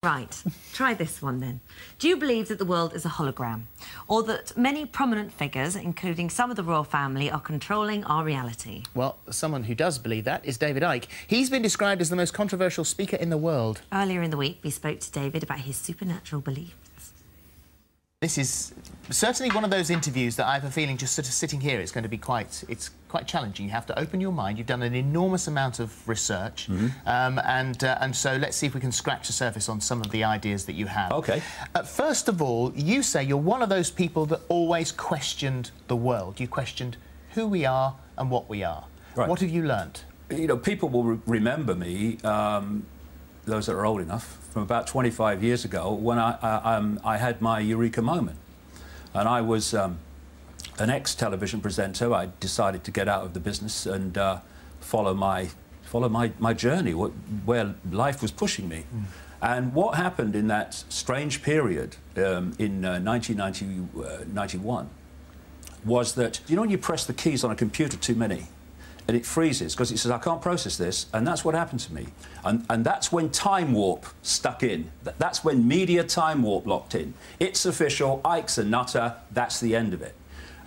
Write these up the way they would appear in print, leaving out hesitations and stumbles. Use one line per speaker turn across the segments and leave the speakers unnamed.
Right, try this one then. Do you believe that the world is a hologram, or that many prominent figures, including some of the royal family, are controlling our reality?
Well, someone who does believe that is David Icke. He's been described as the most controversial speaker in the world.
Earlier in the week, we spoke to David about his supernatural beliefs.
This is certainly one of those interviews that I have a feeling just sort of sitting here, it's going to be quite challenging. You have to open your mind. You've done an enormous amount of research, and so let's see if we can scratch the surface on some of the ideas that you have.
OK.
First of all, you say you're one of those people that always questioned the world. You questioned who we are and what we are.
Right.
What have you learnt?
You know, people will remember me, those that are old enough, from about 25 years ago when I had my eureka moment. And I was an ex-television presenter. I decided to get out of the business and follow my journey, where life was pushing me. And what happened in that strange period in 1991 was that, you know, when you press the keys on a computer too many, and it freezes because it says, I can't process this, and that's what happened to me. And that's when Time Warp stuck in. That's when media Time Warp locked in. It's official, Icke's a nutter, that's the end of it.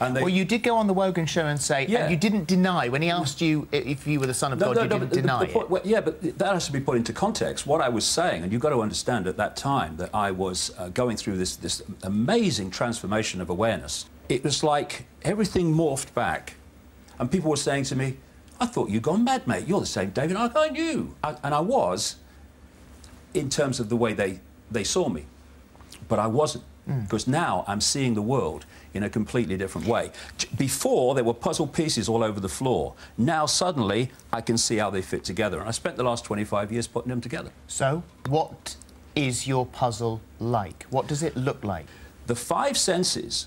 And well,
you did go on the Wogan show and say,
yeah,
and you didn't deny, when he asked you if you were the son of God, you didn't deny it.
Well, yeah, but that has to be put into context. What I was saying, and you've got to understand at that time that I was going through this amazing transformation of awareness. It was like everything morphed back, and people were saying to me, I thought you'd gone mad, mate. You're the same David Icke I knew. And I was, in terms of the way they saw me. But I wasn't, because now I'm seeing the world in a completely different way. Before, there were puzzle pieces all over the floor. Now, suddenly, I can see how they fit together. And I spent the last 25 years putting them together.
So, what is your puzzle like? What does it look like?
The five senses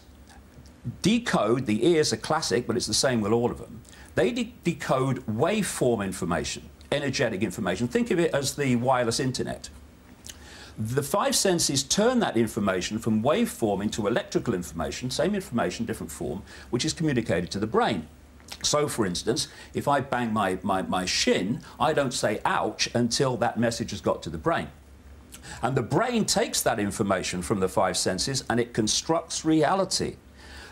decode. The ears are classic, but it's the same with all of them. They decode waveform information, energetic information. Think of it as the wireless internet. The five senses turn that information from waveform into electrical information, same information, different form, which is communicated to the brain. So, for instance, if I bang my shin, I don't say ouch until that message has got to the brain. And the brain takes that information from the five senses and it constructs reality.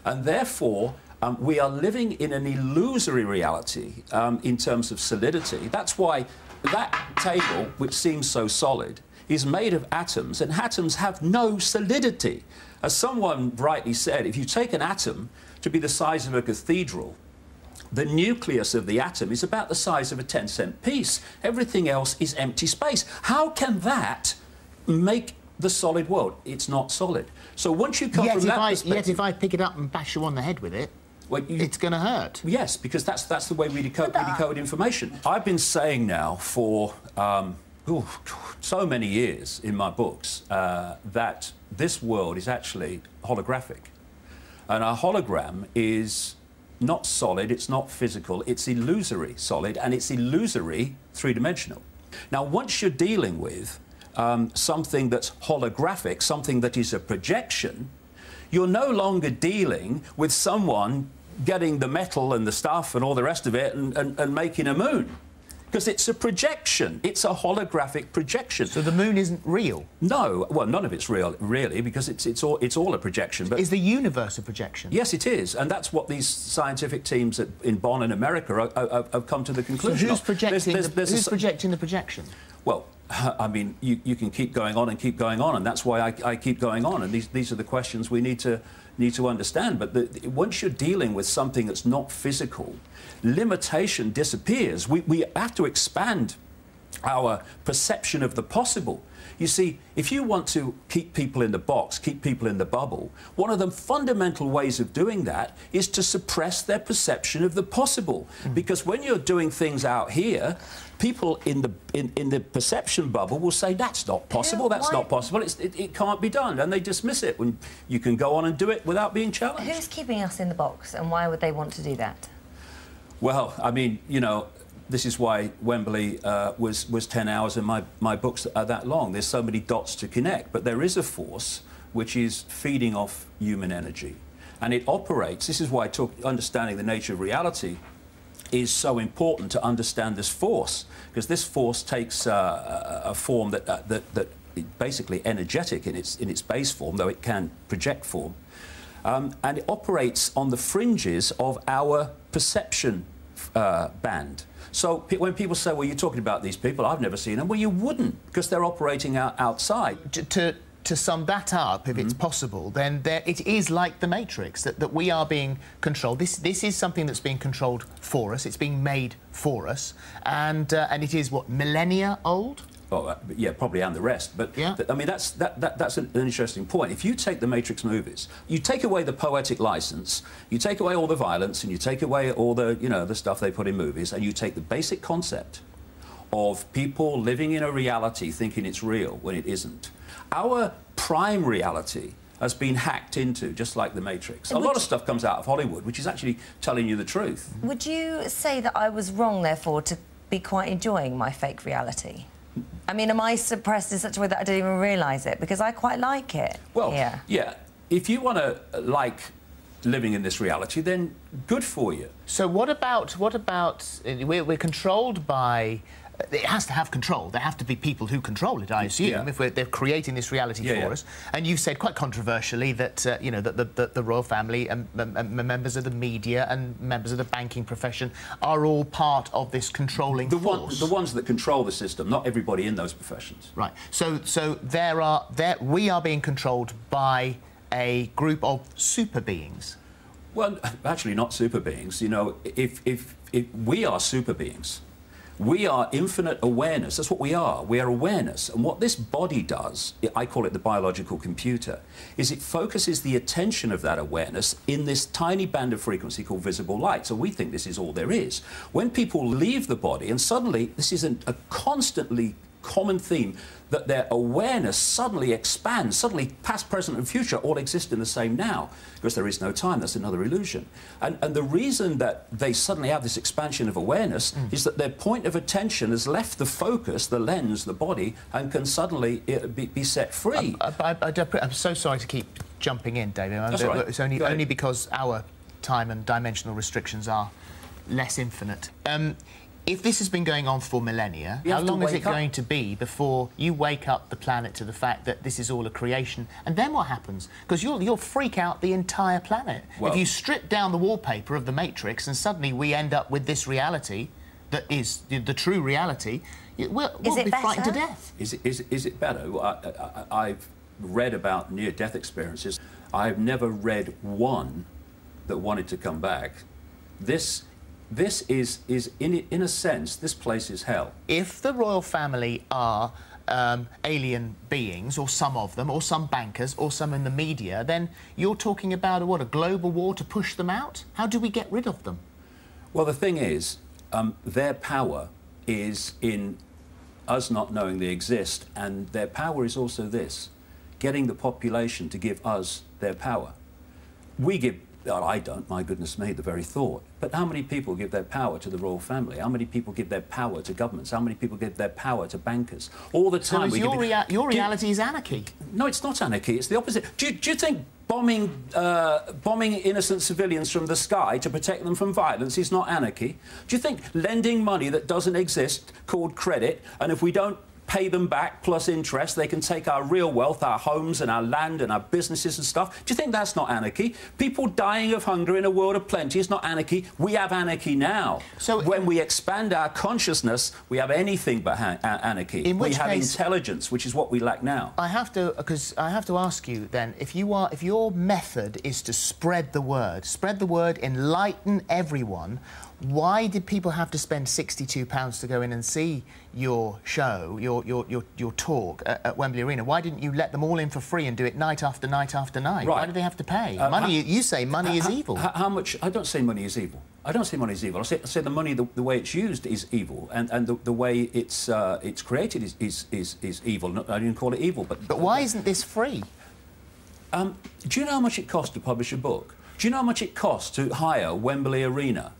And therefore, we are living in an illusory reality in terms of solidity. That's why that table, which seems so solid, is made of atoms, and atoms have no solidity. As someone rightly said, if you take an atom to be the size of a cathedral, the nucleus of the atom is about the size of a 10-cent piece. Everything else is empty space. How can that make the solid world? It's not solid. So once you come from that perspective...
Yet if I pick it up and bash you on the head with it, well, it's going to hurt.
Yes, because that's the way we decode information. I've been saying now for so many years in my books that this world is actually holographic. And a hologram is not solid, it's not physical, it's illusory solid, and it's illusory three-dimensional. Now, once you're dealing with something that's holographic, something that is a projection, you're no longer dealing with someone getting the metal and the stuff and all the rest of it and making a moon. Because it's a projection. It's a holographic projection.
So the moon isn't real?
No. Well, none of it's real, really, because it's all a projection. But
is the universe a projection?
Yes, it is. And that's what these scientific teams in Bonn and America have come to the conclusion
of. So who's projecting,
who's
projecting the projection?
Well, I mean, you can keep going on and keep going on, and that's why I keep going on. And these are the questions we need to understand. But once you're dealing with something that's not physical, limitation disappears. We have to expand our perception of the possible. You see, if you want to keep people in the box, keep people in the bubble, one of the fundamental ways of doing that is to suppress their perception of the possible. Because when you're doing things out here, people in the perception bubble will say, that's not possible, that's not possible, it can't be done, and they dismiss it when you can go on and do it without being challenged.
Who's keeping us in the box, and why would they want to do that?
Well, I mean, you know, this is why Wembley was 10 hours and my books are that long. There's so many dots to connect. But there is a force which is feeding off human energy. And it operates. This is why understanding the nature of reality is so important, to understand this force. Because this force takes a form that basically energetic in its base form, though it can project form. And it operates on the fringes of our perception band. So when people say, well, you're talking about these people, I've never seen them, well, you wouldn't, because they're operating outside.
To sum that up, if it's possible, then it is like the Matrix, that we are being controlled. This is something that's being controlled for us. It's being made for us. And it is, what, millennia old?
Well, yeah, probably, and the rest. But
yeah.
I mean, that's an interesting point. If you take the Matrix movies, you take away the poetic license, you take away all the violence, and you take away all the, you know, the stuff they put in movies, and you take the basic concept of people living in a reality thinking it's real when it isn't. Our prime reality has been hacked into, just like the Matrix. A lot of stuff comes out of Hollywood, which is actually telling you the truth.
Would you say that I was wrong, therefore, to be quite enjoying my fake reality? I mean, am I suppressed in such a way that I don't even realise it? Because I quite like it.
Well, yeah. If you want to like living in this reality, then good for you.
So what about we're controlled by... It has to have control. There have to be people who control it, I assume, if they're creating this reality for us. And you've said quite controversially that, you know, that the royal family and members of the media and members of the banking profession are all part of this controlling force.
The ones that control the system, not everybody in those professions.
Right. So we are being controlled by a group of super beings.
Well, actually, not super beings. You know, if we are super beings. We are infinite awareness. That's what we are. We are awareness. And what this body does, I call it the biological computer, is it focuses the attention of that awareness in this tiny band of frequency called visible light. So we think this is all there is. When people leave the body, and suddenly, this is a constantly common theme, that their awareness suddenly expands, suddenly past, present and future all exist in the same now, because there is no time. That's another illusion. And the reason that they suddenly have this expansion of awareness is that their point of attention has left the focus, the lens, the body, and can suddenly be set free.
I'm so sorry to keep jumping in, David.
That's right.
It's only because our time and dimensional restrictions are less infinite. If this has been going on for millennia, how long is it going to be before you wake up the planet to the fact that this is all a creation? And then what happens? Because you'll freak out the entire planet. Well, if you strip down the wallpaper of the Matrix and suddenly we end up with this reality that is the true reality, we'll be frightened to death.
Is it better? Well, I've read about near-death experiences. I've never read one that wanted to come back. This is in a sense, this place is hell.
If the royal family are alien beings, or some of them, or some bankers, or some in the media, then you're talking about a global war to push them out? How do we get rid of them?
Well, the thing is, their power is in us not knowing they exist, and their power is also this, getting the population to give us their power. We give... Well, I don't, my goodness me, the very thought. But how many people give their power to the royal family? How many people give their power to governments? How many people give their power to bankers? All the time.
So your reality is anarchy?
No, it's not anarchy. It's the opposite. Do you think bombing innocent civilians from the sky to protect them from violence is not anarchy? Do you think lending money that doesn't exist, called credit, and if we don't pay them back plus interest, they can take our real wealth, our homes and our land and our businesses and stuff? Do you think that's not anarchy? People dying of hunger in a world of plenty is not anarchy. We have anarchy now. So when we expand our consciousness, we have anything but anarchy. We have intelligence, which is what we lack now.
I have to ask you then, if your method is to spread the word, enlighten everyone, why did people have to spend £62 to go in and see your show, your talk at Wembley Arena? Why didn't you let them all in for free and do it night after night after night? Right. Why did they have to pay? Money, you say money is evil.
How much? I don't say money is evil. I don't say money is evil. I say the money, the way it's used is evil, and the way it's created is evil. I didn't call it evil, but
why isn't this free?
Do you know how much it costs to publish a book? Do you know how much it costs to hire Wembley Arena?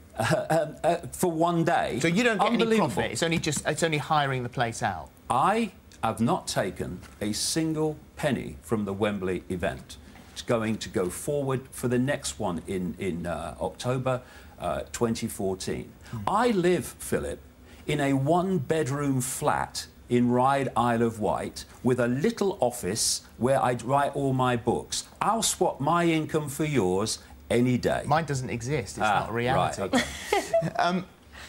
For one day.
So you don't get any profit. It's only hiring the place out.
I have not taken a single penny from the Wembley event. It's going to go forward for the next one in October 2014. I live, Philip, in a one-bedroom flat in Ryde, Isle of Wight, with a little office where I'd write all my books. I'll swap my income for yours any day.
Mine doesn't exist. It's not a reality.
Right, okay.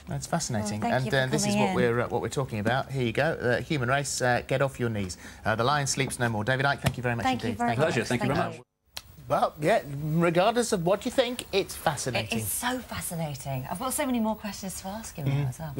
That's fascinating,
Well, thank you
and
for
this is
coming
what we're talking about. Here you go, human race. Get off your knees. The lion sleeps no more. David Icke, thank you very much
Thank
indeed.
you very much.
Pleasure. Thank you very much.
Well, yeah. Regardless of what you think, it's fascinating.
It is so fascinating. I've got so many more questions to ask him now as well.